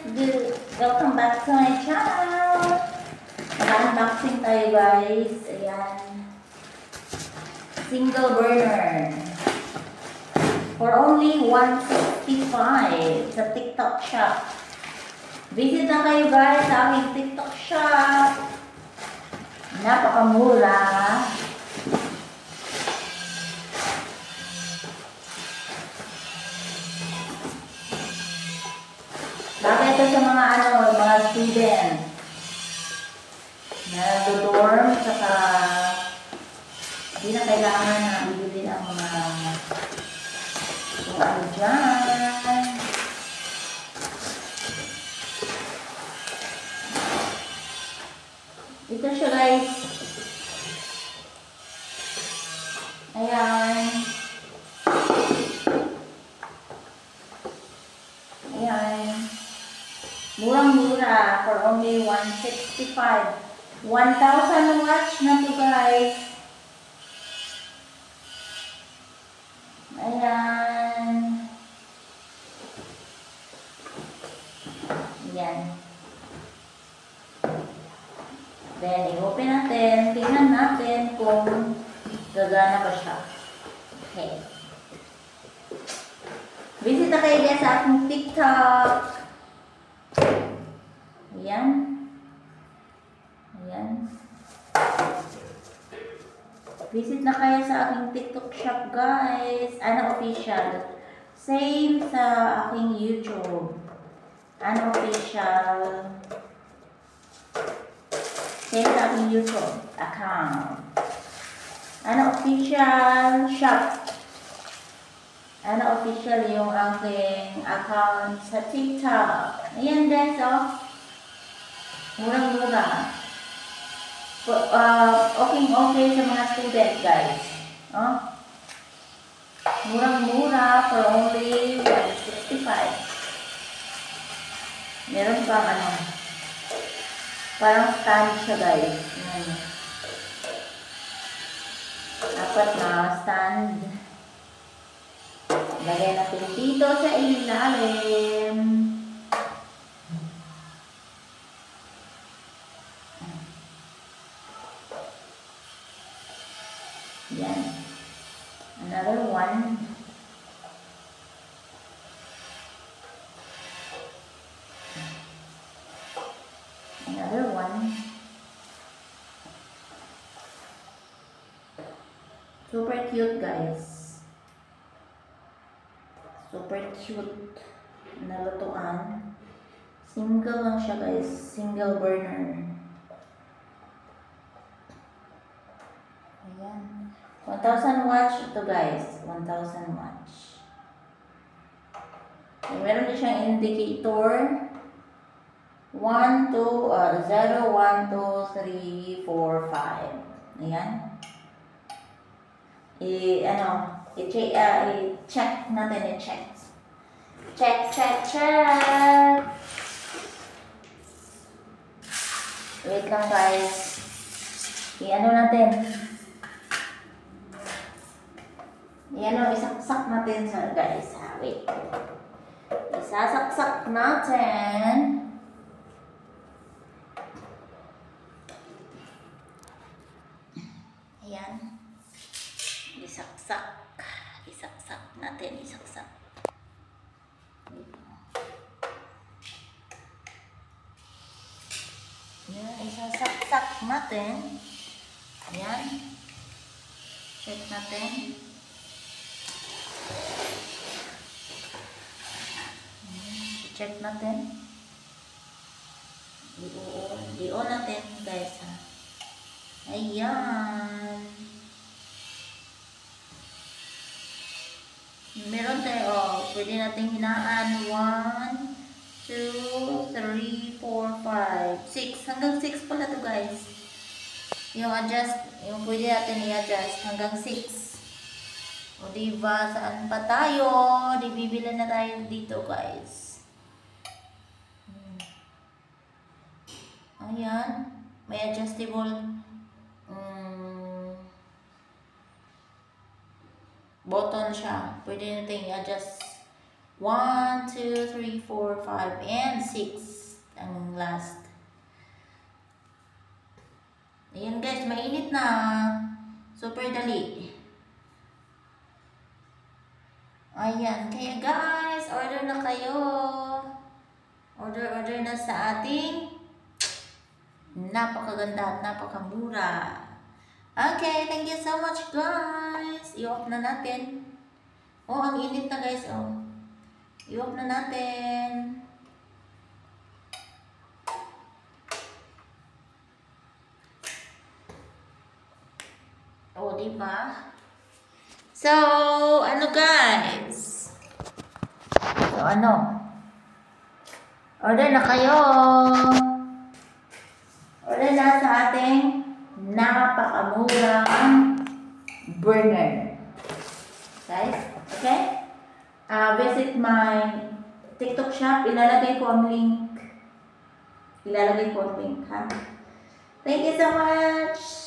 Welcome back to my channel. Mag-unboxing tayo guys. Ayan. Single burner. For only $165 sa TikTok shop. Visit na kayo guys sa aming TikTok shop. Napakamura. Bakit ito sa mga student na nag-dorm, saka hindi na kailangan na bibili ang mga kung ano dyan. Ito siya guys. Ayan. Ayan. Murang-mura for only $165. 1,000 watts na to guys. Ayan. Ayan. Then, i-open natin. Tingnan natin kung gagana ba siya. Okay. Visit na kayo guys sa aking TikTok. Ayan. Ayan. Visit na kayo sa aking TikTok shop guys. Ano official. Same sa aking YouTube. Ano official. Same sa aking YouTube account. Ano official shop. Ano official yung aking account sa TikTok. Ayan guys, oh. Murang-mura. Okay sa mga student guys. Oh. Murang-mura for only $165. Meron pang ano. Parang stand siya guys. Dapat na stand. Lagay natin dito sa ilalim. Yan. Another one. Another one. Super cute guys. Super cute na lutuan. Single lang siya guys. Single burner. Ayan. 1,000 watts ito guys. 1,000 watts. Meron din siyang indicator. 0, 1, 2, 3, 4, 5. Ayan. I-check natin. Check. Wait lang guys. Isaksak natin sa guys. Wait. Isasaksak natin. Ayan. Isaksak natin. Ayan. Isasaksak natin. Ayan. Check natin. Check natin. I-on natin guys. Ayan. Meron tayo. Pwede natin hinaan. 1, 2, 3, 4, 5, 6. Hanggang 6 pala to guys. Yung pwede natin i-adjust hanggang 6. O diba, saan pa tayo? Di bibili na tayo dito guys. Ayan. May adjustable button siya. Pwede natin i-adjust 1, 2, 3, 4, 5, and 6. Ang last. Ayan guys, mainit na. Super dali. Ayan, kaya guys, order na kayo. Order na sa ating napakaganda at napakamura. Okay, thank you so much guys. I-off na natin. Oh, ang init na guys, oh. I-off na natin. Oh, diba? So, ano guys? So, ano? Order na kayo. Order na sa ating napakamurang burner. Guys, okay? Visit my TikTok shop. Ilalagay ko ang link. Ha? Thank you so much.